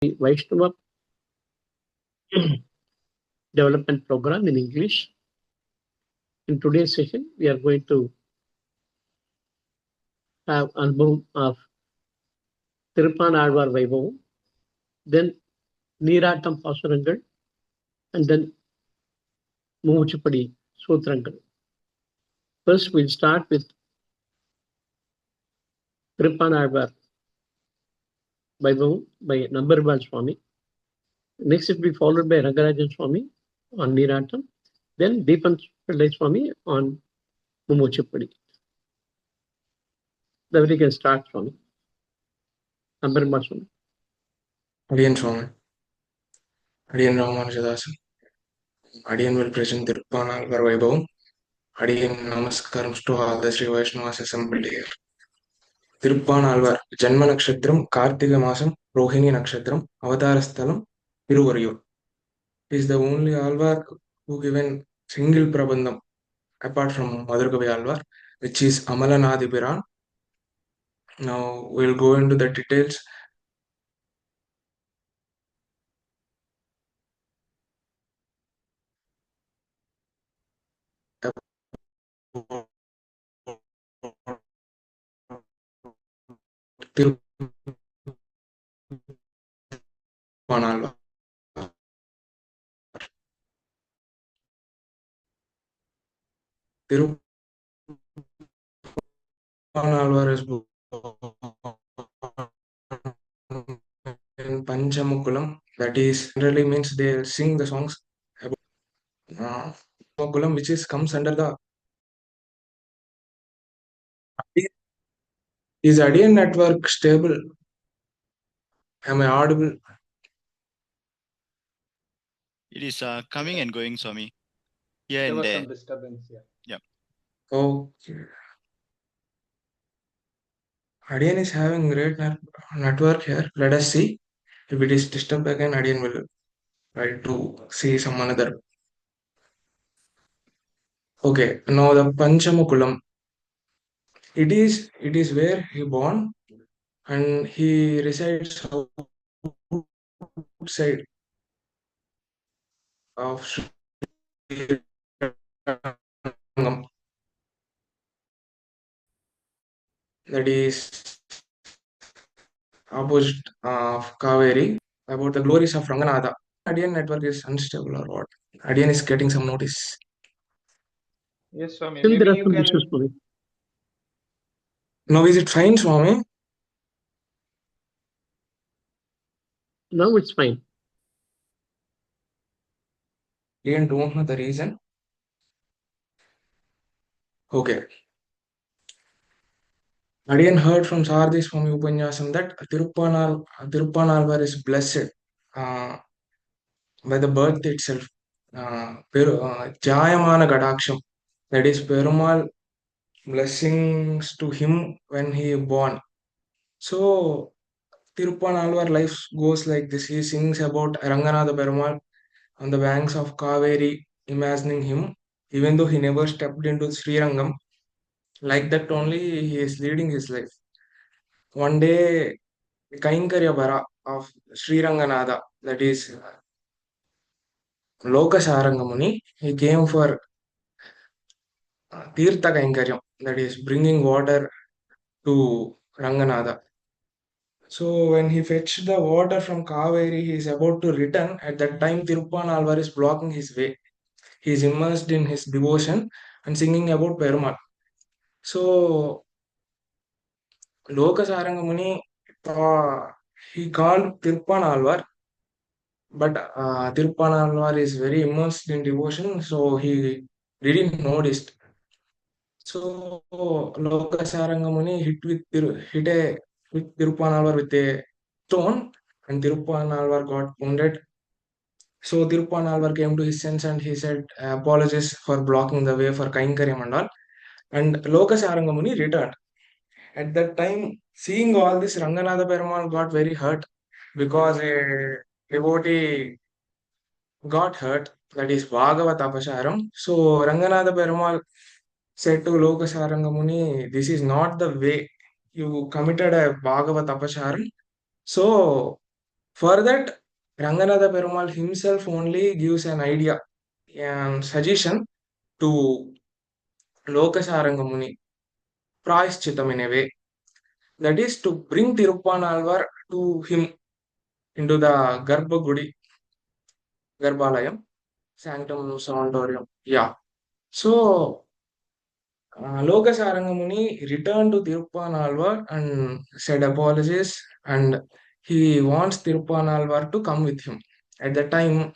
Vaishnava Development Program in English. In today's session, we are going to have album of Tiruppanazwar vaibhavam, then Neerattam pasurangal, and then Mumukshupadi Suthram. First, we'll start with Tiruppanazwar vaibhavam by Namperumal Swamy. Next, it will be followed by Rangarajan Swamy on Neerattam, then Deepan Swamy on Mumukshupadi. Then we can start Swamy. Namperumal Swamy. Adiyan Swamy. Adiyan Ramanujadasan. Adiyan will present Tiruppanazwar vaibhavam. Adiyan namaskaram to all the Sri Vaishnavas assembled here. Tiruppanazwar Janma Nakshatram Kartika Masam Rohini Nakshatram Avatarasthalam Tiruvariyur. He is the only Alvar who given single Prabhandam apart from Mother Kavi Alvar, which is Amalanadipiran. Now we'll go into the details. Tiruppanazwar. Tiruppanazwar is born in Panchamukulam, that is generally means they sing the songs about Panchamukulam, which is comes under the is Adian network stable? Am I audible? It is coming and going, Swamy. Here There and was there. some disturbance here. Okay. Adian is having great network here. Let us see. If it is disturbed again, Adian will try to see some another. Okay, now the Panchamukulam. It is where he born and he resides outside of Sri Rangam. That is opposite of Kaveri. About the glories of Ranganatha. Adian network is unstable or what? Adian is getting some notice. Yes, Swami. Still, there Maybe are you some can. issues for me. Now is it fine, Swamy? Now it's fine. Adian don't know the reason. Okay. Adian heard from Sarthi Swami Upanyasam that Tiruppanazwar is blessed by the birth itself. Jayamana Gadaksham. That is Perumal blessings to him when he born. So Tiruppanazwar life goes like this. He sings about Ranganatha Perumal on the banks of Kaveri, imagining him, even though he never stepped into Srirangam. Like that only he is leading his life. One day, Kainkarya Bara of Sri Ranganatha, that is Lokasarangamuni, he came for Tirtha Kainkaryam, that is bringing water to Ranganatha. So when he fetched the water from Kaveri, he is about to return. At that time, Tiruppanazwar is blocking his way. He is immersed in his devotion and singing about Perumal. So Lokasarangamuni, he called Tiruppanazwar, but Tiruppanazwar is very immersed in devotion, so he didn't notice. So Lokasarangamuni hit with Tiruppanazwar with a stone, and Tiruppanazwar got wounded. So Tiruppanazwar came to his sense and he said, apologies for blocking the way for Kainkaryam and all. And Lokasarangamuni returned. At that time, seeing all this, Ranganatha Perumal got very hurt because a devotee got hurt, that is Bhagavata Apasharam. So Ranganatha Perumal said to Lokasarangamuni, this is not the way. You committed a Bhagavata Apasharam. So For that, Ranganatha Perumal himself only gives an idea and suggestion to Lokasaranga Muni, Prayaschitam in a way. That is to bring Tiruppanalvar to him into the Garbhagudi, Garbhalayam, Sanctum Sanctorium. Yeah. So, Lokasaranga Muni returned to Tiruppanalvar and said apologies, and he wants Tiruppanalvar to come with him. At the time,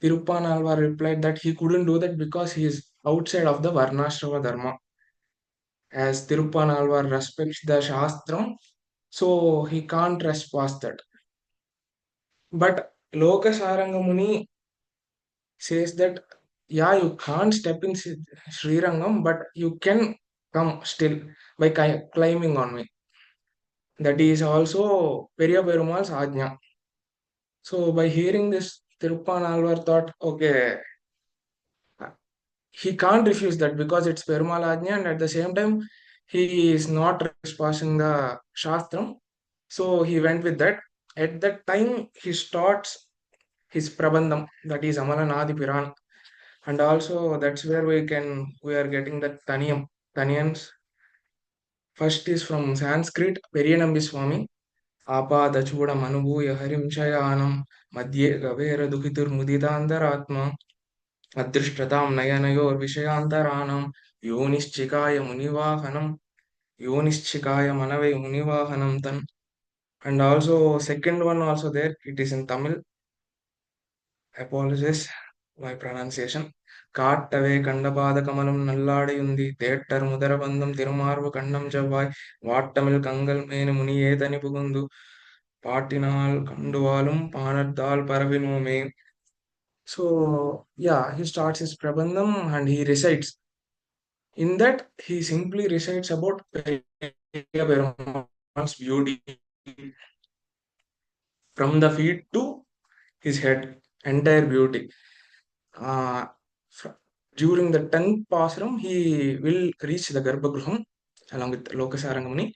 Tiruppanalvar replied that he couldn't do that because he is outside of the Varnashrama Dharma. As Tiruppanalvar respects the Shastram, so he can't trespass that. But Lokasaranga Muni says that, yeah, you can't step in Srirangam, but you can come still by climbing on me. That is also Periya Perumal's Ajna. So by hearing this, Tiruppanalvar thought, okay, he can't refuse that because it's Perumal Ajna, and at the same time, he is not trespassing the Shastram. So he went with that. At that time, he starts his Prabandham, that is Amalanadi Piran. And also that's where we are getting the Taniyam. Taniyans. First is from Sanskrit, Periyanambi Swamy. Apada Chuda Manubuya Harim Shayanam Madhye Gavera Duhitur Muditandaratma Adrishtratam Nayanayor Vishayantaranam Yonischikaya Munivahanam Yonischikaya Manave Munivahanam Tan. And also second one also there, it is in Tamil. Apologies my pronunciation. காட்டவே கண்டபாத கமலம் நல்லாடையுந்தி theatre முதரபந்தம் திருமார்பு கண்ணம் செவ்வாய் வாட்டமில் Kangal menu முனியேதனி புகுந்து பாட்டினால் கண்டுவாலும் பானத்தால் பரவினோமே. So yeah, he starts his prabandham and he recites. In that, he simply recites about Perumal's beauty from the feet to his head, entire beauty. During the 10th Pasram, he will reach the Garbhagruham along with Lokasaranga Muni.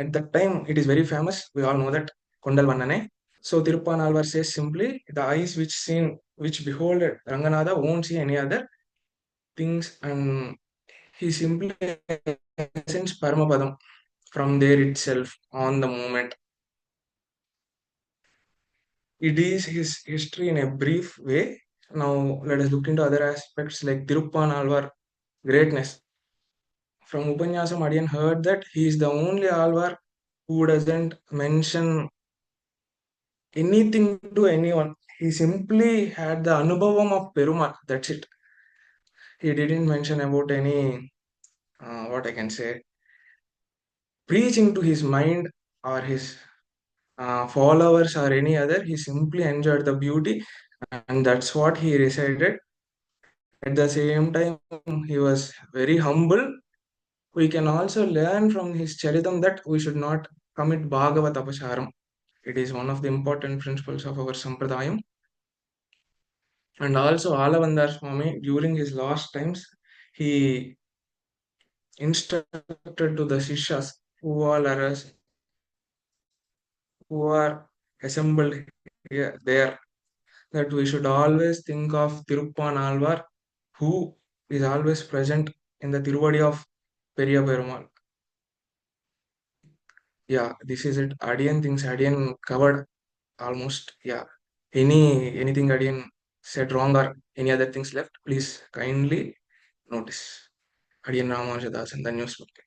At that time, it is very famous. We all know that Kondal Vannane. So Tiruppanalvar says simply, the eyes which behold Ranganatha won't see any other things, and he simply sends Paramapadam from there itself on the moment. It is his history in a brief way. Now let us look into other aspects like Tiruppanalvar greatness. From Upanyasam, Adiyan heard that he is the only Alvar who doesn't mention anything to anyone. He simply had the Anubhavam of Perumal. That's it. He didn't mention about any, what I can say, preaching to his mind or his followers or any other. He simply enjoyed the beauty, and that's what he recited. At the same time, he was very humble. We can also learn from his Charitam that we should not commit Bhagavat Apacharam. It is one of the important principles of our Sampradayam. And also Alavandar Swami, during his last times, he instructed to the Shishas who are assembled here, there, that we should always think of Tiruppanalvar, who is always present in the Tiruvadi of Periya Perumal. Yeah, this is it. Adiyan things Adiyan covered almost. Yeah. Anything Adiyan said wrong or any other things left, please kindly notice. Adiyan Ramanujadasan, the newspaper.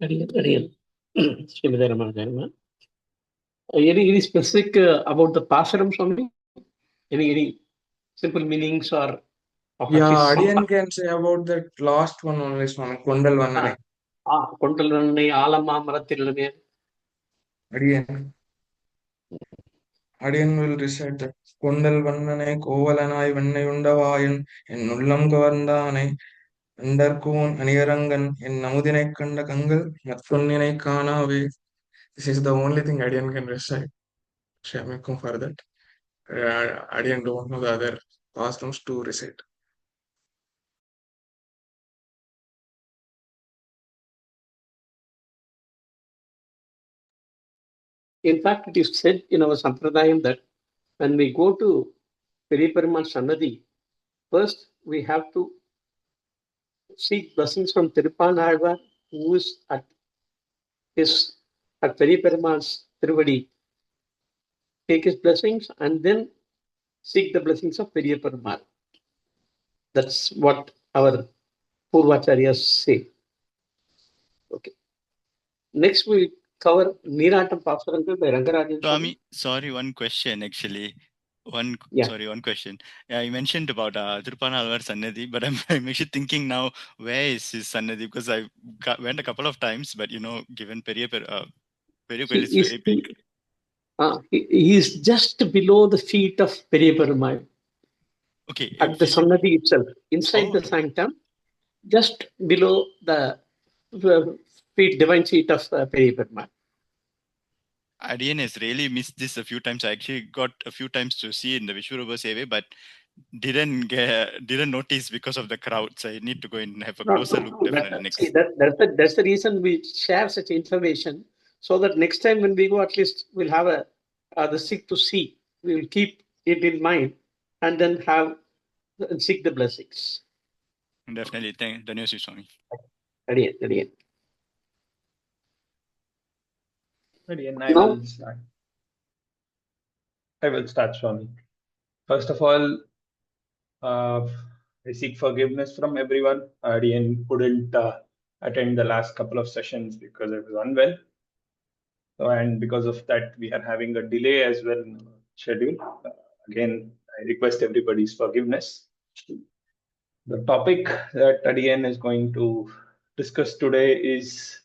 Again. Srimati Ramanujan. Any specific about the Pasaram, Swami? Any simple meanings or of Yeah, at least Adiyan can say about that last one only, Swami. Kondal Vannane. Kontalvanai, Alama, Marathilane. Adiyan will recite that. Kondal Vannane, Kovalanai, Vannayundavayan, in Nullam Kavandane, Andarkon, Anirangan, in Namudine Kanda Kangal, Matsunine Kanave. This is the only thing Adiyan can recite. Shamikum for that. I didn't don't know the other pasurams to recite. In fact, it is said in our Sampradayam that when we go to Periperumal Sannadhi, first we have to seek blessings from Tiruppanazwar, who is at Periperumal's Tiruvadi, take his blessings and then seek the blessings of Periperumal. That's what our Purvacharyas say. Okay. Next, we'll cover Neerattam pasurangal by Rangarajan. Swamy, sorry, one question actually. One question. Yeah, you mentioned about Tiruppanazwar Sannadhi, but I'm actually thinking now, where is his Sannadhi? Because I went a couple of times, but given Periyapar is very big. He is just below the feet of Periperumal. Okay. At the Sannadhi itself, inside the sanctum, just below the divine feet of Periperumal. Adiyan has really missed this a few times. I actually got a few times to see in the Vishwarubha Seve, but didn't notice because of the crowd. So I need to go and have a closer look definitely next. See, that's the reason we share such information, so that next time when we go, at least we'll have the seek to see. We will keep it in mind and then have seek the blessings. Definitely. Thank you, Swamy. Adiyan. I will start, Swami. First of all, I seek forgiveness from everyone. Adiyan couldn't attend the last couple of sessions because I was unwell. So, and because of that, we are having a delay as well in our schedule. Again, I request everybody's forgiveness. The topic that Adiyan is going to discuss today is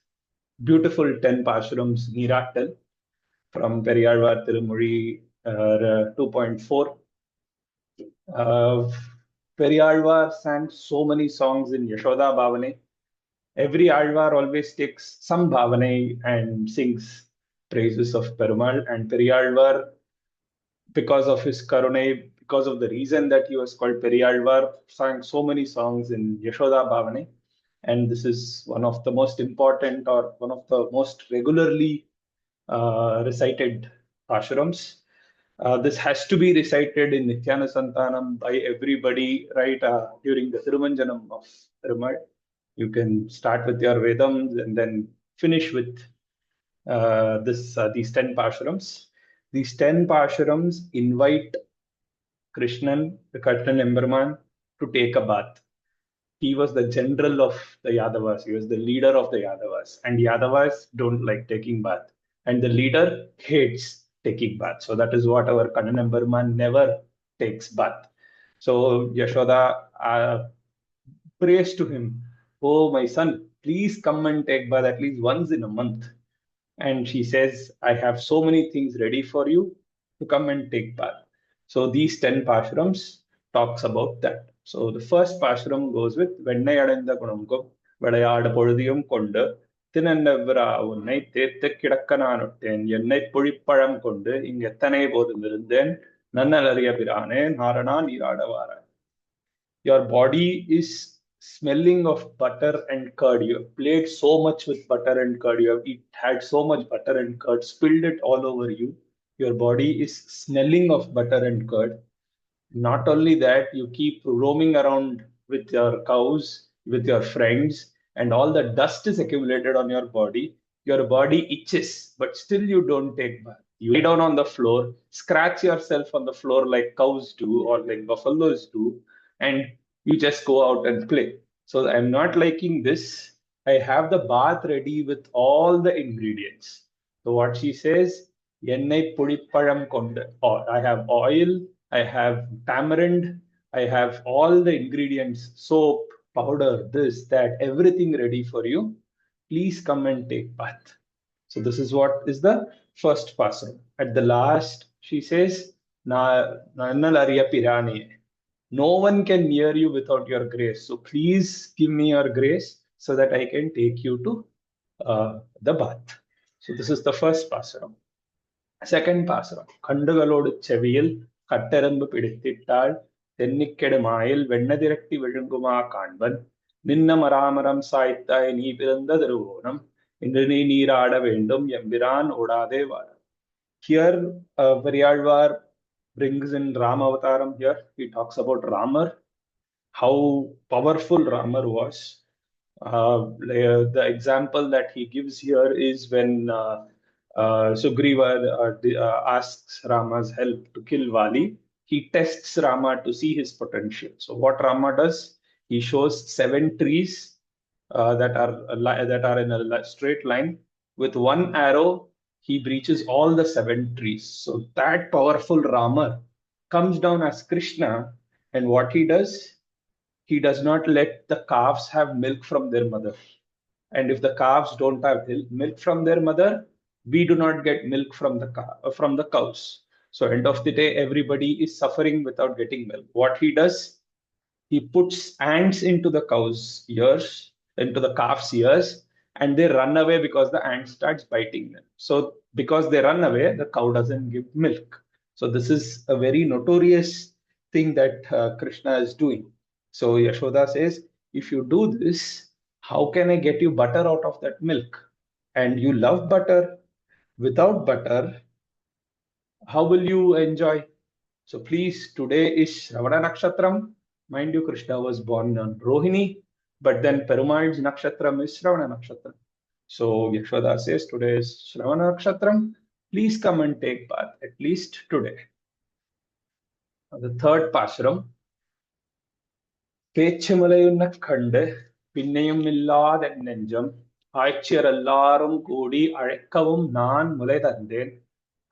beautiful 10 Pasurams Neerattam from Periyalvar Tirumozhi 2.4. Periyalvar sang so many songs in Yashoda Bhavane. Every Alvar always takes some Bhavane and sings praises of Perumal. And Periyalvar, because of his Karune, because of the reason that he was called Periyalvar, sang so many songs in Yashoda Bhavane. And this is one of the most important or one of the most regularly recited Pashurams. This has to be recited in Nityana Santanam by everybody, right, during the Thirumanjanam of Perumal. You can start with your Vedams and then finish with these 10 Pashurams. These 10 Pashurams invite Krishnan, the Kartan Emberman, to take a bath. He was the general of the Yadavas. He was the leader of the Yadavas. And Yadavas don't like taking bath. And the leader hates taking bath. So that is what our Kannan Emberman never takes bath. So Yashoda prays to him, "Oh, my son, please come and take bath at least once in a month." And she says, "I have so many things ready for you to come and take bath." So these 10 Pashrams talks about that. So the first Pashram goes with Vennai Adanda Gunamkum, Vadayada Podiyum Konda, Tinandavra Unai, Tete Kidakananutin, Yenai Pudiparam Konda, Ingetane Bodhimirin, Nanalaria Pirane, Narana Niradavara. Your body is smelling of butter and curd. You have played so much with butter and curd. You have had so much butter and curd, spilled it all over you. Your body is smelling of butter and curd. Not only that, you keep roaming around with your cows, with your friends, and all the dust is accumulated on your body. Your body itches, but still you don't take bath. You lay down on the floor, scratch yourself on the floor like cows do or like buffaloes do, and you just go out and play. So I'm not liking this. I have the bath ready with all the ingredients. So what she says, Yennai Pudiparam Konda, or I have oil, I have tamarind, I have all the ingredients, soap, powder, this, that, everything ready for you. Please come and take bath. So this is what is the first pasuk. At the last, she says, Nannalariya Pirani. No one can near you without your grace. So please give me your grace so that I can take you to the bath. So this is the first pasuk. Second pasuk, Kandagalodu Cheviyil கட்டெரும்பு பிடித்திட்டாள் தென்னிக்கெடு மாயில் வெண்ணதிரட்டி விழுங்குமா காண்பன் நின்ன மராமரம் சாய்த்தாய் நீ பிறந்த திருவோணம் இன்று நீ நீராட வேண்டும் எம்பிரான் ஓடாதே வார. Here, Periyalvar brings in Rama Avataram here. He talks about Ramar, how powerful Ramar was. The example that he gives here is when Sugriva asks Rama's help to kill Vali. He tests Rama to see his potential. So what Rama does, he shows 7 trees that are in a straight line. With one arrow, he breaches all the 7 trees. So that powerful Rama comes down as Krishna, and what he does, he does not let the calves have milk from their mother. And if the calves don't have milk from their mother, we do not get milk from the cows. So end of the day, everybody is suffering without getting milk. What he does, he puts ants into the into the calf's ears, and they run away because the ant starts biting them. So because they run away, the cow doesn't give milk. So this is a very notorious thing that Krishna is doing. So Yashoda says, if you do this, how can I get you butter out of that milk? And you love butter. Without butter, how will you enjoy? So please, today is Shravana Nakshatram. Mind you, Krishna was born on Rohini, but then Perumal's Nakshatram is Shravana Nakshatram. So Yashoda says, today is Shravana Nakshatram. Please come and take bath, at least today. The third Pashuram. பேச்சுமலையுன்ன கண்டு பின்னையும் இல்லாத நெஞ்சம் ஆய்ச்சியர் எல்லாரும் கூடி அழைக்கவும் நான் முலை தந்தேன்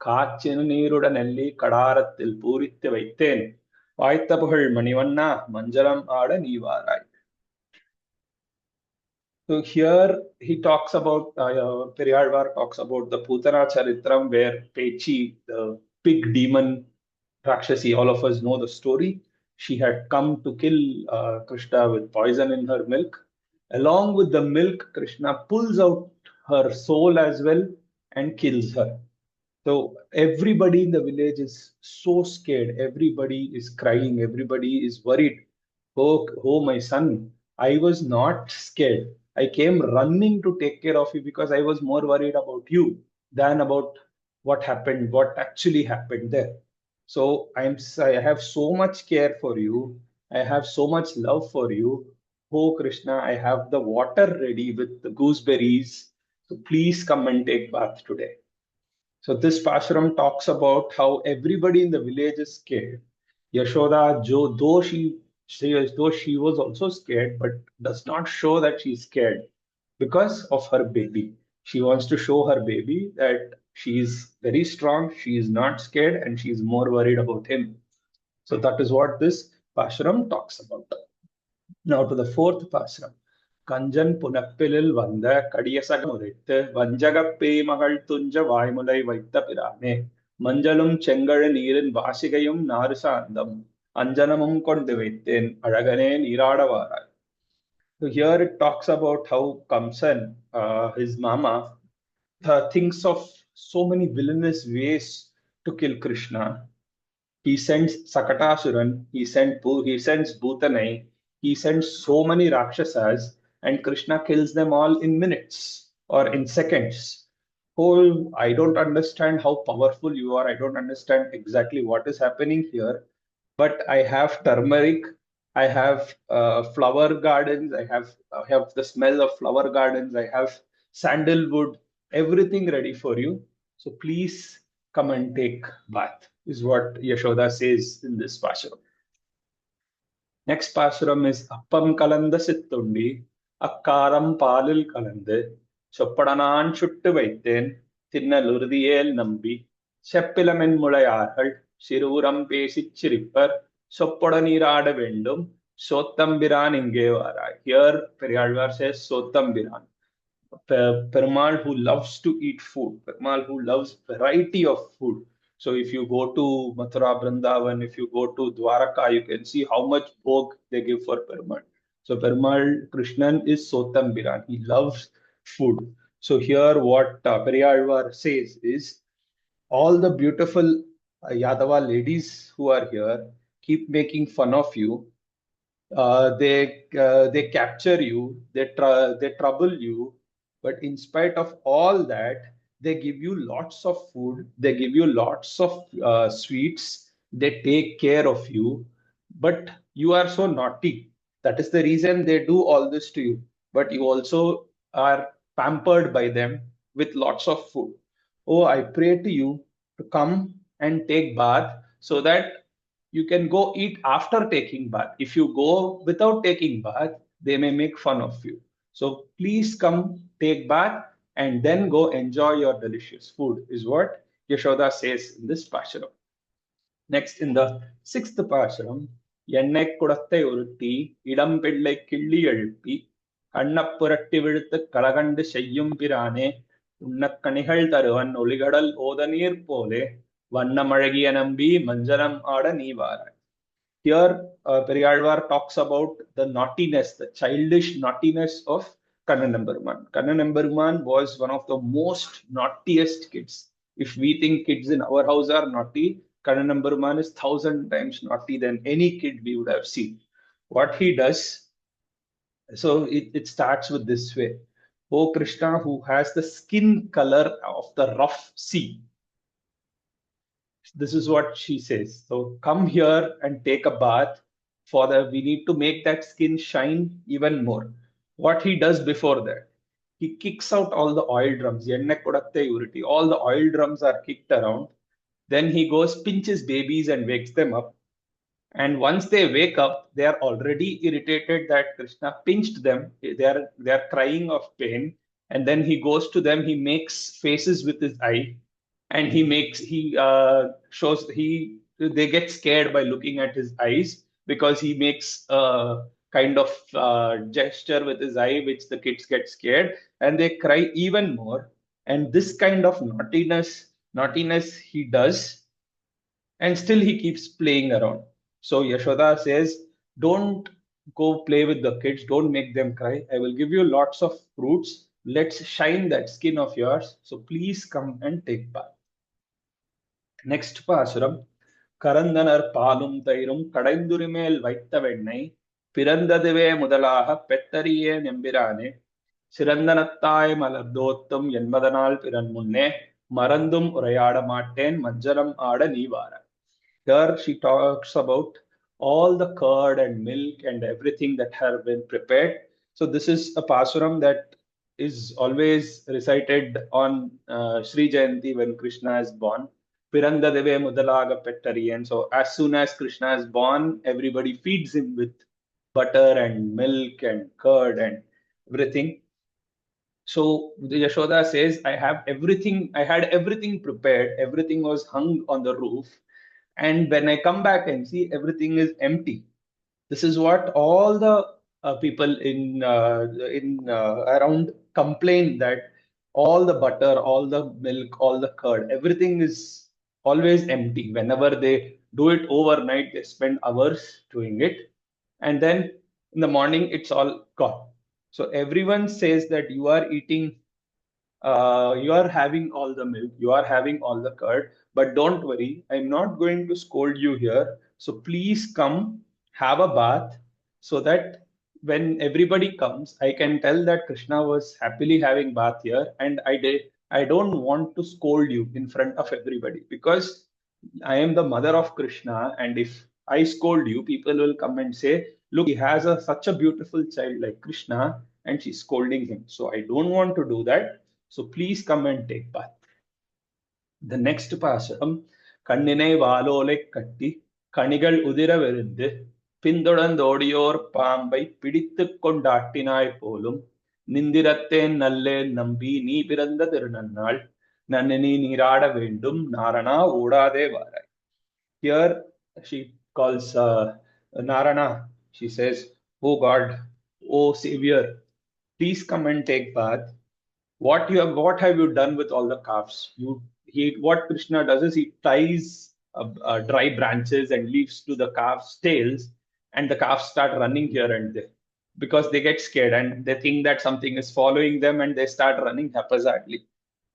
காய்ச்சினு நீருட நெல்லி கடாரத்தில் பூரித்து வைத்தேன் வாய்த்த புகழ் மணிவண்ணா மஞ்சளம் ஆட நீவாராய். So here he talks about, Periyalvar talks about the Putana Charitram, where Pechi, the big demon Rakshasi, all of us know the story. She had come to kill Krishna with poison in her milk. Along with the milk, Krishna pulls out her soul as well and kills her. So everybody in the village is so scared. Everybody is crying. Everybody is worried. Oh, my son, I was not scared. I came running to take care of you because I was more worried about you than about what happened, what actually happened there. So I have so much care for you. I have so much love for you. Oh, Krishna, I have the water ready with the gooseberries. So please come and take bath today. So this Pashuram talks about how everybody in the village is scared. Yashoda, though she was also scared, but does not show that she's scared because of her baby. She wants to show her baby that she is very strong, she is not scared, and she is more worried about him. So that is what this Pashuram talks about. Now to the fourth Pashuram. கஞ்சன் புனப்பிலில் வந்த கடியசக முறைத்து வஞ்சகப் பேய்மகள் துஞ்ச வாய்முலை வைத்த பிரானே மஞ்சளும் செங்கழ நீரின் வாசிகையும் நாறு சார்ந்தம் அஞ்சனமும் கொண்டு வைத்தேன் அழகனே நீராடவாராய். So here it talks about how Kamsan, his mama, thinks of so many villainous ways to kill Krishna. He sends Sakatasuran, he sends Bhutanai, he sends so many Rakshasas, and Krishna kills them all in minutes or in seconds. Oh, I don't understand how powerful you are. I don't understand exactly what is happening here. But I have turmeric, I have flower gardens, I have the smell of flower gardens, I have sandalwood, everything ready for you. So please come and take bath, is what Yashoda says in this Pashuram. Next Pashuram is Appam Kalanda Sittundi, Akkaram Palil Kalandu, Choppadanan Chuttu Vaithen, Thinnalurdiyel Nambi, Seppilamen Mulayarhal, Siruram Pesichiripper, Soppodanirada Vendum, Sotambiran Ingevarai. Here Periyalvar says Sotambiran. Perumal who loves to eat food, Perumal who loves variety of food. So if you go to Mathura, Vrindavan, if you go to Dwaraka, you can see how much bhog they give for Perumal. So Perumal Krishnan is Sotambiran. He loves food. So here what Periyalvar says is all the beautiful Yadava ladies who are here keep making fun of you. They capture you, they trouble you, but in spite of all that, they give you lots of food, they give you lots of sweets, they take care of you, but you are so naughty. That is the reason they do all this to you. But you also are pampered by them with lots of food. Oh, I pray to you to come and take bath so that you can go eat after taking bath. If you go without taking bath, they may make fun of you. So please come take bath and then go enjoy your delicious food, is what Yashoda says in this Pasharam. Next, in the sixth Pasharam, எண்ணெய் குடத்தை உருட்டி இளம் பிள்ளை கிள்ளி எழுப்பி கண்ணப்புரட்டி விழுத்து கலகண்டு செய்யும் பிரானே உண்ணக்கணிகள் தருவன் ஒளிகடல் ஓதநீர் போலே வண்ணமழகிய நம்பி மஞ்சனம் ஆட நீ வாராய். Here, Periyalvar talks about the naughtiness, the childish naughtiness of Kannanamberuman. Kannanamberuman was one of the most naughtiest kids. If we think kids in our house are naughty, Kannanamberuman is 1,000 times naughty than any kid we would have seen. What he does, so it starts with this way. O Krishna, who has the skin color of the rough sea. This is what she says. So come here and take a bath. We need to make that skin shine even more. What he does before that, he kicks out all the oil drums. All the oil drums are kicked around. Then he goes, pinches babies and wakes them up. And once they wake up, they are already irritated that Krishna pinched them. They are crying of pain. And then he goes to them, he makes faces with his eye. And they get scared by looking at his eyes, because he makes a kind of gesture with his eye, which the kids get scared and they cry even more. And this kind of naughtiness he does, and still he keeps playing around. So Yashoda says, don't go play with the kids, don't make them cry. I will give you lots of fruits. Let's shine that skin of yours. So please come and take bath. Next Pasuram, கரந்தனர் பாலும் தயிரும் கடைந்துரி மேல் வைத்த வெண்ணெய் பிறந்ததுவே முதலாக பெத்தரியே நெம்பிரானே சிறந்தனத்தாய் மலர்தோத்தும் என்பதனால் பிறன் முன்னே மறந்தும் உரையாட மாட்டேன் மஞ்சனம் ஆட நீ வார. Here she talks about all the curd and milk and everything that have been prepared. So this is a Pasuram that is always recited on Sri Jayanti when Krishna is born. Pirandadeve Mudalaga Pettariyan. So as soon as Krishna is born, everybody feeds him with butter and milk and curd and everything. So Yashoda says, I had everything prepared, everything was hung on the roof. And when I come back and see, everything is empty. This is what all the people around complain, that all the butter, all the milk, all the curd, everything is always empty. Whenever they do it overnight, they spend hours doing it. And then in the morning, it's all gone. So everyone says that you are eating, you are having all the milk, you are having all the curd, but don't worry, I'm not going to scold you here. So please come have a bath, so that when everybody comes, I can tell that Krishna was happily having bath here, and I don't want to scold you in front of everybody, because I am the mother of Krishna, and if I scold you, people will come and say, look, he has such a beautiful child like Krishna, and she's scolding him. So I don't want to do that. So please come and take bath. The next Pasuram, Kanninai Valole Katti, Kanigal Udira Virindu, பின்தொடர்ந்தோடியோர் பாம்பை பிடித்துக் கொண்டாட்டினாய் போலும் நிந்திரத்தேன் நல்லேன் நம்பி நீ பிறந்த திருநன்னாள் நன்னி நீராட வேண்டும் நாரணா ஓடாதே வாராய். Here she calls Narana. She says, oh God, oh Savior, please come and take bath. What have you done with all the calves? What Krishna does is he ties dry branches and leaves to the calves' tails, and the calves start running here and there because they get scared and they think that something is following them, and they start running haphazardly.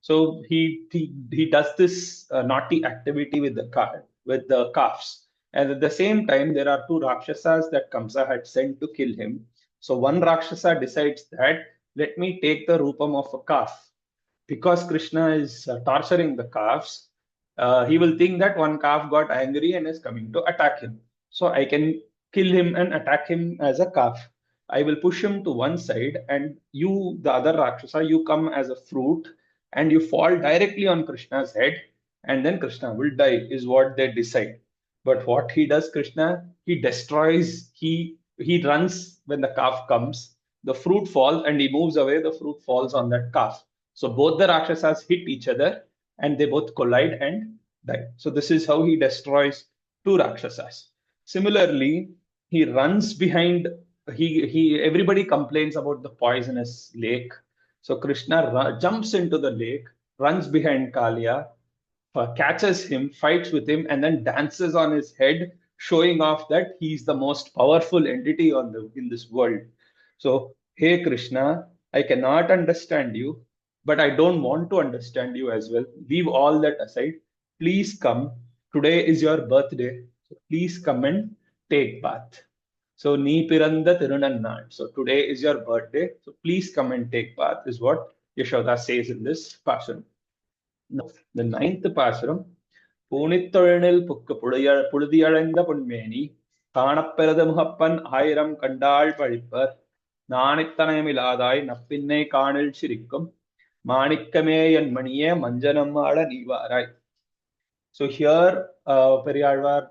So he does this naughty activity with the calves. And at the same time, there are two Rakshasas that Kamsa had sent to kill him. So one Rakshasa decides that let me take the Rupam of a calf. Because Krishna is torturing the calves, he will think that one calf got angry and is coming to attack him. So I can kill him and attack him as a calf. I will push him to one side, and you, the other Rakshasa, you come as a fruit and you fall directly on Krishna's head, and then Krishna will die, is what they decide. But what he does, Krishna, he destroys, he runs when the calf comes, the fruit falls and he moves away, the fruit falls on that calf. So both the Rakshasas hit each other and they both collide and die. So this is how he destroys two Rakshasas. Similarly, he runs behind, everybody complains about the poisonous lake. So Krishna jumps into the lake, runs behind Kalia, catches him, fights with him, and then dances on his head, showing off that he's the most powerful entity in this world. So, hey Krishna, I cannot understand you, but I don't want to understand you as well. Leave all that aside. Please come. Today is your birthday. So please come and take bath. So Nee Piranda Tirunannal. So today is your birthday. So please come and take bath, is what Yashoda says in this passion. Now, the ninth passaram, பூணித்தொழில் புக்கு புழுதியடைந்த பொன்மேனி காணப்பெறது முகப்பன் ஆயிரம் கண்டாள் பழிப்பர் நாணித்தனயமிலாதாய் நப்பின்னை காணில் சிரிக்கும் மாணிக்கமே என் மணியே மஞ்சனம் ஆட நீவாராய். So here Periyalvar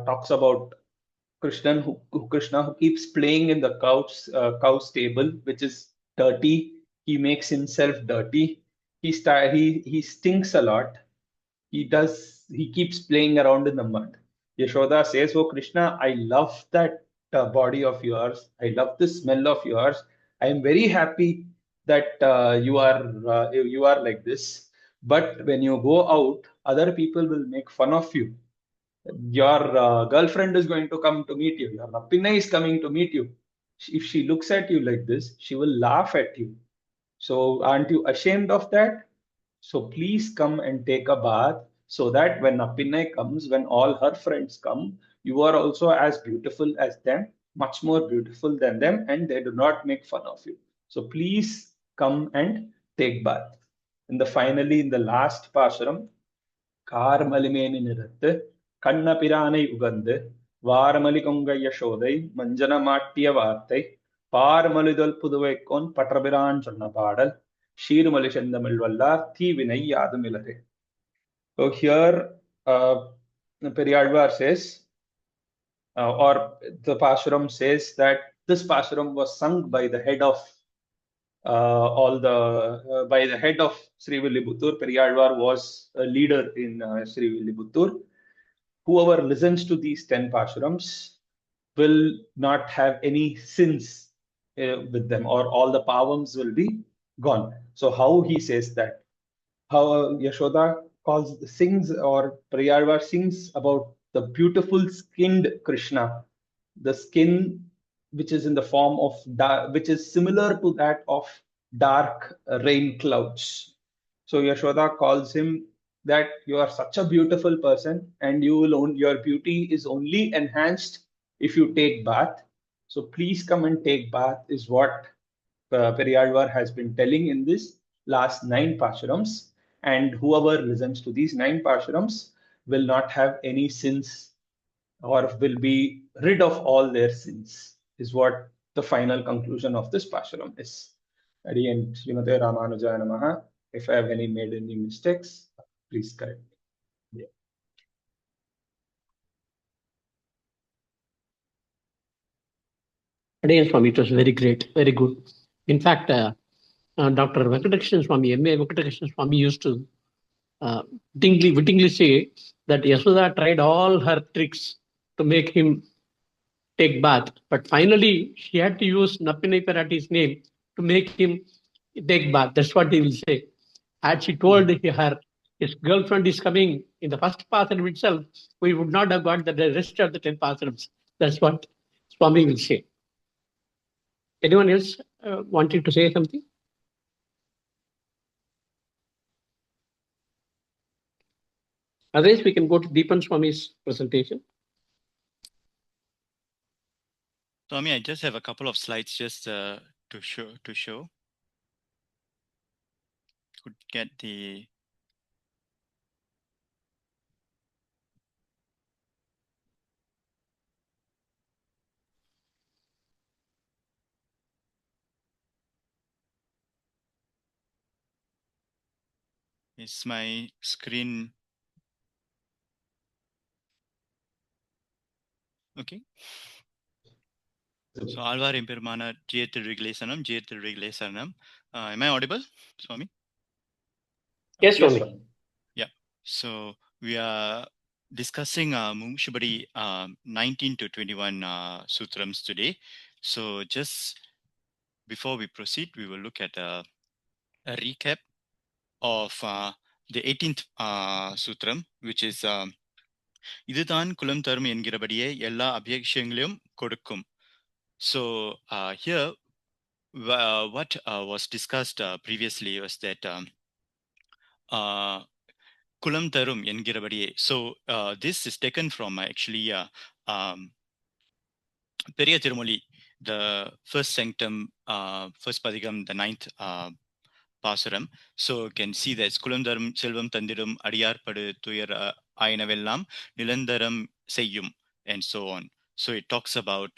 talks about Krishna who keeps playing in the cow stable, which is dirty. He makes himself dirty. He stinks a lot. He keeps playing around in the mud. Yashoda says, oh Krishna, I love that body of yours. I love the smell of yours. I am very happy that you are like this. But when you go out, other people will make fun of you. Your girlfriend is going to come to meet you. Your Rappinna is coming to meet you. If she looks at you like this, she will laugh at you. So aren't you ashamed of that? So please come and take a bath, so that when Appinai comes, when all her friends come, you are also as beautiful as them, much more beautiful than them, and they do not make fun of you. So please come and take bath. And finally, in the last passaram, Karmalimeni Nirattu, Kanna Piranai Ugande, Varmali Konga Yashodai, Manjana Mattiya Vartai, Parmalidal Puduvaikon, Patrabiran Channapadal, Shirumali Shendamil Vallar, Thivinai Yadumilare. So here, Periyalvar says, or the Pashuram says that this Pashuram was sung by the head of by the head of Srivilliputtur. Periyalvar was a leader in Srivilliputtur. Whoever listens to these 10 Pashurams will not have any sins with them, or all the pavams will be gone. So how he says that? How Yashoda sings, or Periyalvar sings about the beautiful skinned Krishna, the skin which is in the form of which is similar to that of dark rain clouds. So Yashoda calls him that you are such a beautiful person, and your beauty is only enhanced if you take bath. So please come and take bath, is what Periyalvar has been telling in this last 9 Pashurams. And whoever listens to these 9 Pashurams will not have any sins, or will be rid of all their sins, is what the final conclusion of this Pashuram is. At the end, Srimate Ramanujaya Namaha. If I have made any mistakes, please correct me. Yeah. Again, Swami, it was very great, very good. In fact, Dr. Venkatakrishnan Swami, M.A. Venkatakrishnan Swami used to wittingly say that Yashoda tried all her tricks to make him take bath, but finally she had to use Nappinai Parati's name to make him take bath. That's what he will say. Had she told her his girlfriend is coming in the first pasaram itself, we would not have got the rest of the 10 pasarams. That's what Swami will say. Anyone else wanting to say something? Otherwise, we can go to Deepan Swami's presentation. Swami, I just have a couple of slides just to show. Could get the is my screen okay? So Alvar Impirmana Jethiriglesanam, Jethiriglesanam. Am I audible, Swami? Yes, Swami. Yeah. So we are discussing Mumukshupadi 19 to 21 sutrams today. So just before we proceed, we will look at a recap of the 18th sutram, which is இதுதான் குலம் தரும் என்கிறபடியே எல்லா அபியக்ஷங்களையும் கொடுக்கும். So here what was discussed previously was that kulam tarum என்கிறபடியே. So this is taken from actually Periya Tirumoli, the first sanctum, first padigam, the ninth pasuram. So you can see that kulam tarum selvam tandirum adiyar padu tuyar ayanavellam nilandaram seyyum and so on. So it talks about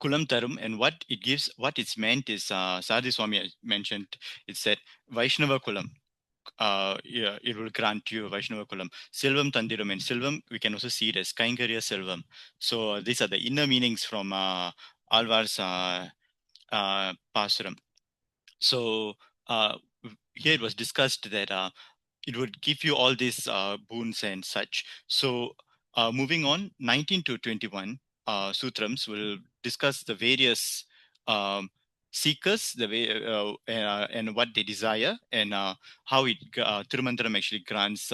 kulam tarum and what it gives, what it's meant is Sadhi Swami mentioned, it said Vaishnava kulam. Yeah, it will grant you Vaishnava kulam. Silvam tandirum, and silvam we can also see it as Kainkarya silvam. So these are the inner meanings from Alvar's pasuram. So here it was discussed that it would give you all these boons and such. So moving on, 19 to 21 sutrams will discuss the various seekers, the way and what they desire, and how it Tirumandram actually grants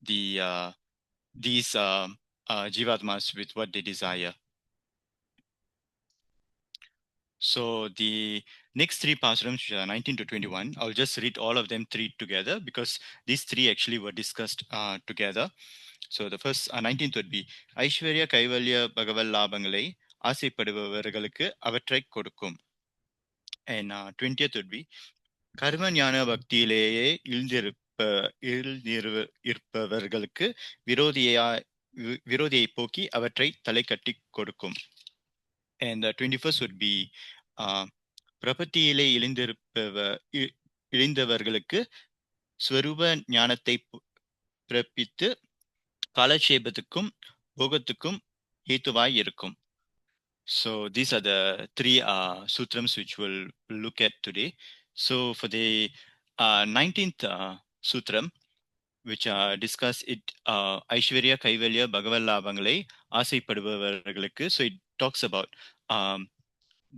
these jivatmas with what they desire. So the next three pasarams, which are 19 to 21, I'll just read all of them three together because these three actually were discussed together. So the first 19th would be Aishwarya Kaivalya Bhagaval Labangalai ஆசைப்படுபவர்களுக்கு அவற்றை கொடுக்கும். And 20th would be கர்ம ஞான பக்தியிலேயே இருப்பவர்களுக்கு விரோதியை போக்கி அவற்றை தலை கட்டி கொடுக்கும். And the 21st would be பிரபத்தியிலே இழிந்தவர்களுக்கு ஸ்வரூப ஞானத்தை பிறப்பித்து காலட்சேபத்துக்கும் போகத்துக்கும் ஹேத்துவாய் இருக்கும். So these are the three sutrams which we'll look at today. So for the 19th sutram, which discuss it, Aishwarya Kaivalya Bhagavallabangalai ஆசைப்படுபவர்களுக்கு. So it talks about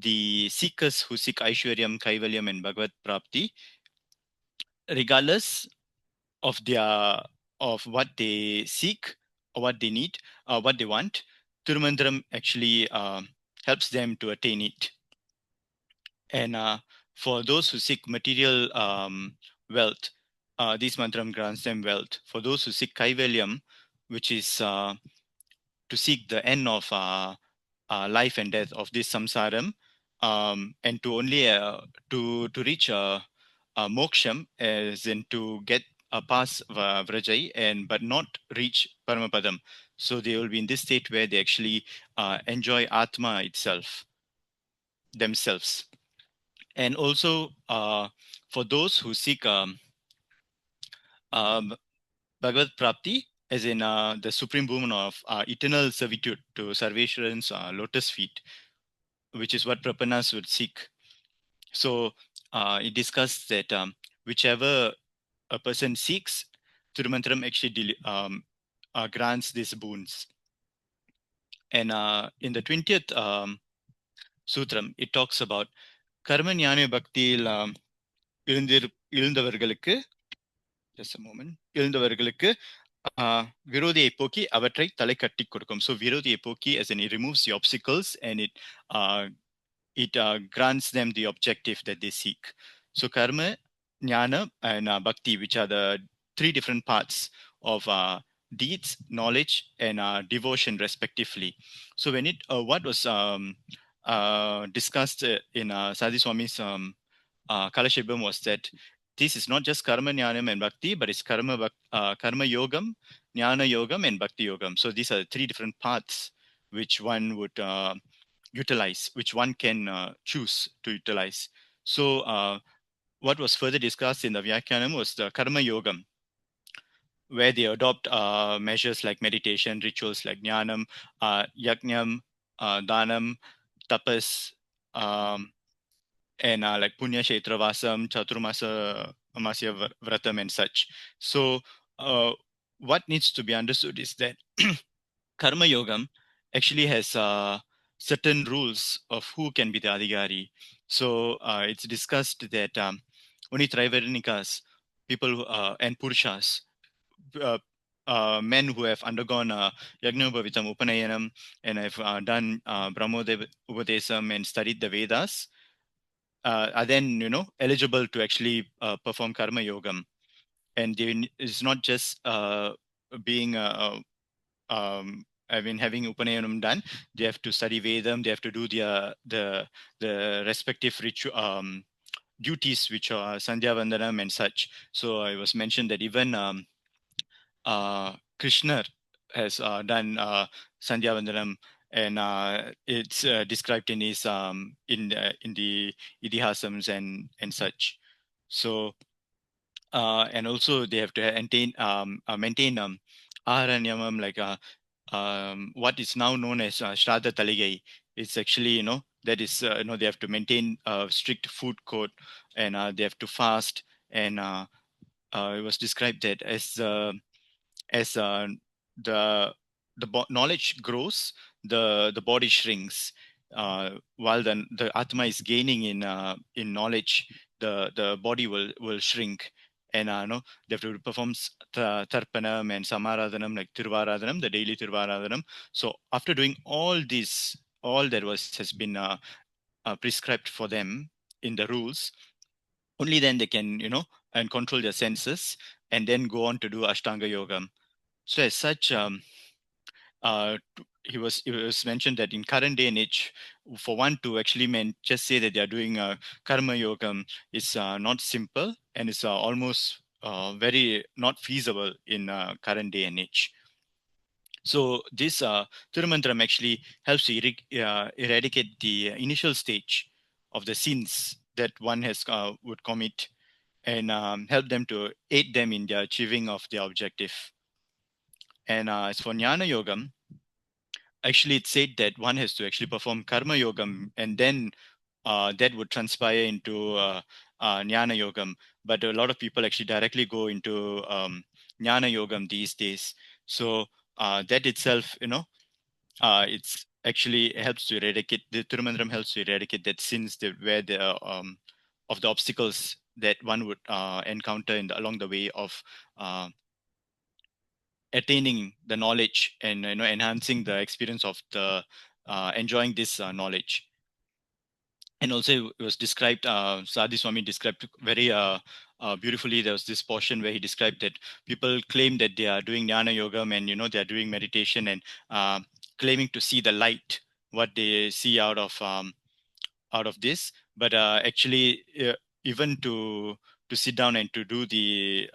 the seekers who seek Aishwaryam, Kaivalyam and Bhagavad Prapti, regardless of what they seek or what they need or what they want, Tirumandram actually helps them to attain it. And for those who seek material wealth, this mantram grants them wealth. For those who seek Kaivalyam, which is to seek the end of life and death of this samsaram, and to only to reach moksham, as in to get pass vrajai and but not reach paramapadam. So they will be in this state where they actually enjoy atma itself, themselves. And also for those who seek Bhagavad Prapti, as in the supreme boon of eternal servitude to Sarveshwaran's lotus feet, which is what Prapanas would seek. So it discussed that whichever a person seeks, Tirumandram actually grants these boons. And in the 20th sutram, it talks about Karma Jnana Bhaktil எழுந்தவர்களுக்கு, just a moment, எழுந்தவர்களுக்கு விரோதியை போக்கி அவற்றை தலை கட்டி கொடுக்கும். So விரோதியை போக்கி as in it removes the obstacles and it grants them the objective that they seek. So karma, jnana and bhakti, which are the three different parts of deeds, knowledge, and devotion, respectively. So when what was discussed in Sadi Swami's Kalashibam was that this is not just karma, jnanam, and bhakti, but it's karma yogam, jnana yogam, and bhakti yogam. So these are three different paths which one would utilize, which one can choose to utilize. So what was further discussed in the Vyakyanam was the karma yogam, where they adopt measures like meditation, rituals like jnanam, yajnam, danam, tapas, and like Punya Kshetra Vasam, Chaturmasa Amasya Vratam, and such. So what needs to be understood is that Karma Yogam actually has certain rules of who can be the Adhigari. So it's discussed that only Trivaranikas, people and Purushas, uh, men who have undergone Yagnobhavitam Upanayanam and have done Brahmodeva Upadesam and studied the Vedas, are then eligible to actually perform karma yogam, and it's not just being having Upanayanam done. They have to study Vedam. They have to do the respective ritual duties, which are Sandhya Vandanam and such. So I was mentioned that even Krishna has done Sandhya Vandanam, and it's described in his in the Idihasams and such. So and also they have to maintain Aharanyamam, like what is now known as Shraddha Taligai. It's actually that is they have to maintain a strict food code, and they have to fast, and it was described that as knowledge grows, the body shrinks. While the Atma is gaining in knowledge, the body will shrink. And no, they have to perform Tarpanam and Samaradhanam, like Tirvaradhanam, the daily Tirvaradhanam. So after doing all this, all that has been prescribed for them in the rules, only then they can, and control their senses, and then go on to do Ashtanga Yoga. So as such, it was mentioned that in current day and age, for one to actually just say that they are doing karma yogam is not simple, and it's almost very not feasible in current day and age. So this Tirumantram actually helps to eradicate the initial stage of the sins that one has would commit, and help them to aid them in the achieving of their objective. And as for Jnana Yogam, actually it said that one has to actually perform karma yogam, and then that would transpire into jnana yogam. But a lot of people actually directly go into jnana yogam these days. So that itself, it's actually helps to eradicate, the Tirumandram helps to eradicate that sins where the of the obstacles that one would encounter along the way of attaining the knowledge, and enhancing the experience of the enjoying this knowledge. And also it was described, Sadi Swami described very beautifully. There was this portion where he described that people claim that they are doing jnana yoga, and they are doing meditation, and claiming to see the light, what they see out of this. But actually even to sit down and to do the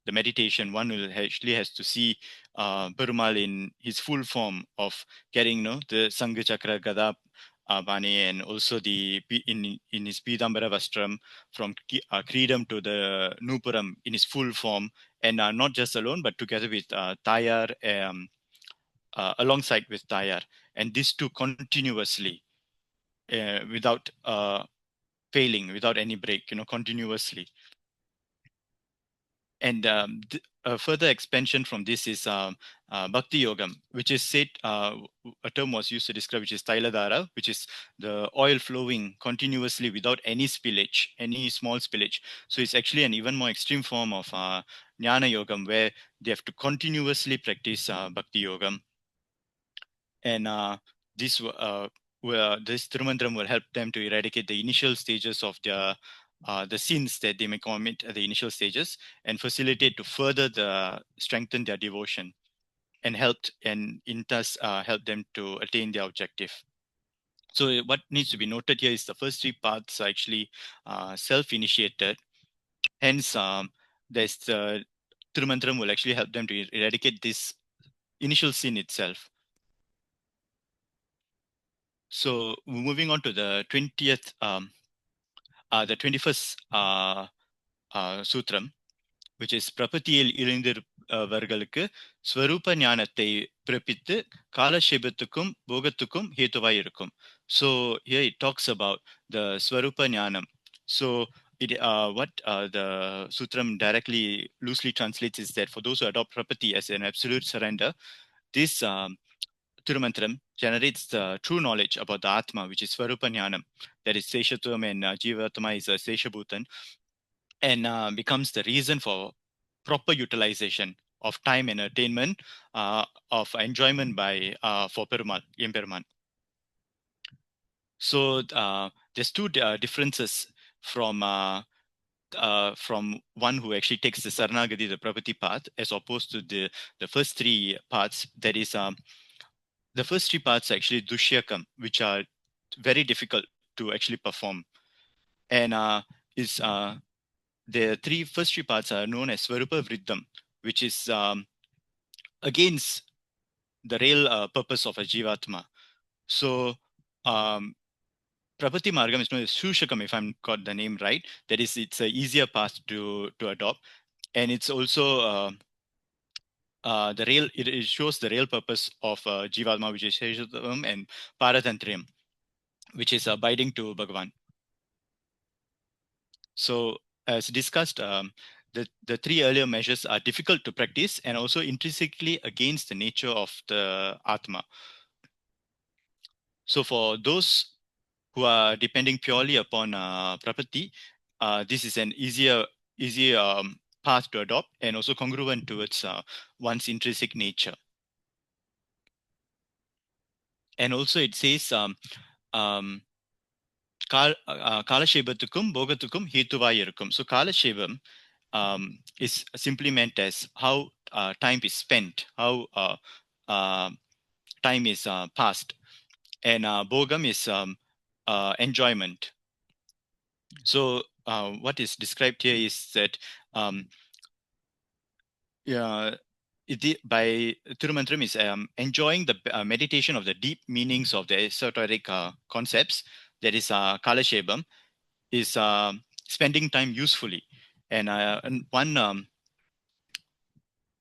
meditation, one will actually has to see Perumal in his full form of carrying the Sangha Chakra Gada Bani, and also in his Pidambara Vastram, from Kridam to the Nupuram in his full form, and not just alone, but together with Tayar, alongside with Tayar, and these two continuously, without failing, without any break, continuously. And a further expansion from this is Bhakti Yogam, which is said, a term was used to describe, which is Tailadhara, which is the oil flowing continuously without any spillage, any small spillage. So it's actually an even more extreme form of Jnana Yogam, where they have to continuously practice Bhakti Yogam. And this Tirumandram will help them to eradicate the initial stages of their the sins that they may commit at the initial stages, and facilitate to further strengthen their devotion, and in thus help them to attain their objective. So what needs to be noted here is the first three paths are actually self-initiated. Hence, there's the Tirumantram will actually help them to eradicate this initial sin itself. So moving on to the 21st Sutram, which is பிரபத்தியில் இருந்தவர்களுக்கு ஸ்வரூப ஞானத்தை பிறப்பித்து காலக்ஷேபத்துக்கும் போகத்துக்கும் ஹேதுவாய் இருக்கும். So here it talks about the Swarupa Jnanam. So what the Sutram directly loosely translates is that for those who adopt prapatti as an absolute surrender, this Tirumantram generates the true knowledge about the Atma, which is Swarupa Jnanam, that is Seshatvam, and Jivatma is Seshabhutan, and becomes the reason for proper utilization of time and attainment of enjoyment by for Perumal, Emperuman. So there's two differences from one who actually takes the Saranagati, the Prabhati path, as opposed to the first three paths. That is, the first three paths are actually Dushyakam, which are very difficult to actually perform, and the first three parts are known as Swarupa Vriddham, which is against the real purpose of a Jivatma. So Prapatti Margam is known as Shushakam, if I'm got the name right. That is, it's an easier path to adopt. And it's also it shows the real purpose of Jivatma, which is Sheshatvam, and Paratantriyam, which is abiding to Bhagavan. So as discussed, the three earlier measures are difficult to practice and also intrinsically against the nature of the Atma. So for those who are depending purely upon Prapatti, this is an easier path to adopt and also congruent towards one's intrinsic nature. And also it says, Kalashebatukkum Bogatukum Hetuvai Irukum. So Kalashebam is simply meant as how time is spent, how time is passed. And Bogam is enjoyment. So what is described here is that by Tirumantram is enjoying the meditation of the deep meanings of the esoteric concepts. That is Kalashebam, is spending time usefully. And one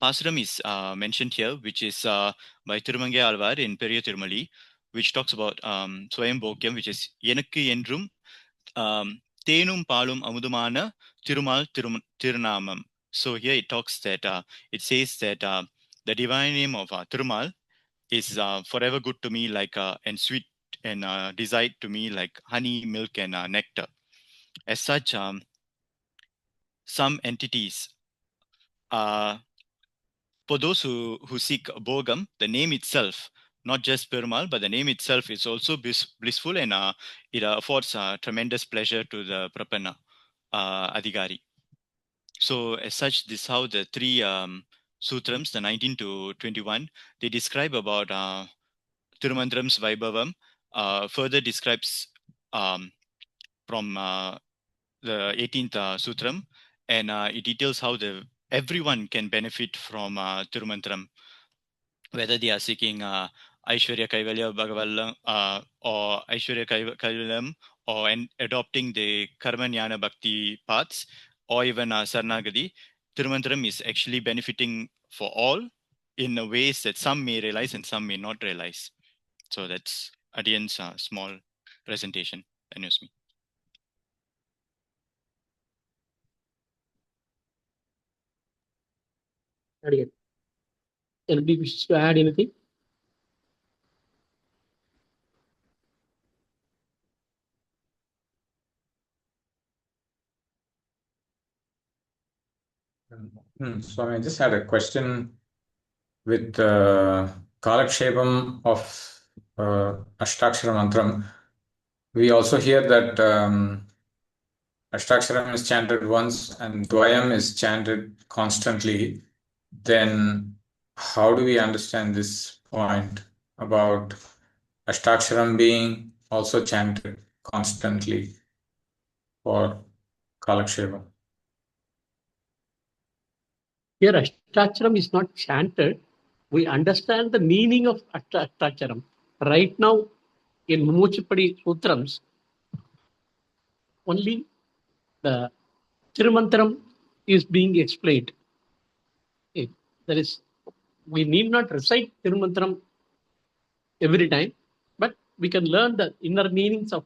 Pasuram is mentioned here, which is by Tirumangai Alvar in Periya Tirumali, which talks about Swayam Bhogyam, which is Yenakku Endrum Thenum Palum Amudumana Tirumal Tirunamam. So here it talks that it says that the divine name of Tirumal is forever good to me, like and sweet and desired to me like honey, milk, and nectar. As such, some entities for those who seek Bogam, the name itself, not just Perumal, but the name itself is also blissful, and it affords tremendous pleasure to the Prapanna Adhikari. So as such, this is how the three Sutrams, the 19 to 21, they describe about Tirumantram's vaibhavam, further describes from the 18th Sutram, and it details how everyone can benefit from Tirumantram, whether they are seeking Aishwarya Kaivalya Bhagavallam or Aishwarya Kaivalyam, or adopting the Karma Jnana Bhakti paths, or even Saranagati. Tirumantram is actually benefiting for all in ways that some may realize and some may not realize. So that's Adiyan's small presentation. Anusmi. Adiyan. Anybody wishes to add anything? So I just had a question with Kalakshepam of Ashtakshara Mantram. We also hear that Ashtaksharam is chanted once and Dvayam is chanted constantly, then how do we understand this point about Ashtaksharam being also chanted constantly for Kalaksheva? Here, Ashtaksharam is not chanted. We understand the meaning of Ashtaksharam. Right now, in Mumukshupadi Sutrams, only the Tirumantram is being explained. There is, we need not recite Tirumantram every time, but we can learn the inner meanings of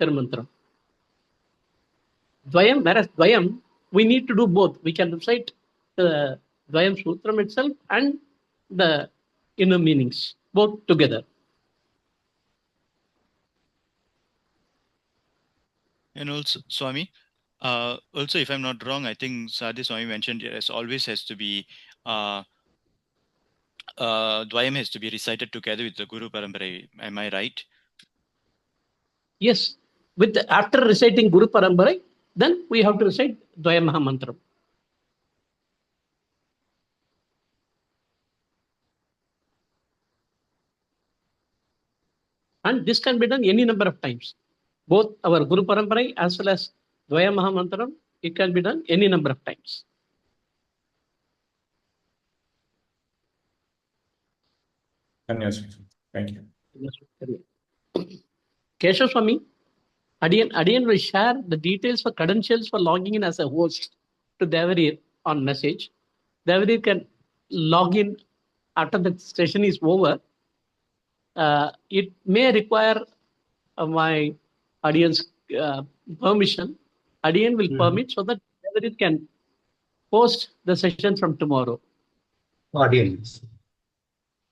Tirumantram. Dvayam, whereas Dvayam, we need to do both. We can recite the Dvayam Sutram itself and the inner meanings, both together. And also, Swami, also, if I'm not wrong, I think Sadhi Swami mentioned yes, always has to be Dvayam has to be recited together with the Guru Parampara. Am I right? Yes, after reciting Guru Parampara, then we have to recite Dvayam Mahamantram. And this can be done any number of times. Both our Guru Parampara as well as Dvayam Mahamantram, it can be done any number of times. Thank you. Keshav Swami, Adiyan will share the details for credentials for logging in as a host to Devarir on message. Devarir can log in after the session is over. It may require my audience permission. Adiyan will permit so that Devarir can post the session from tomorrow. Audience.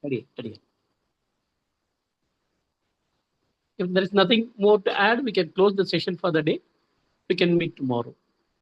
Adiyan. If there is nothing more to add, we can close the session for the day. We can meet tomorrow.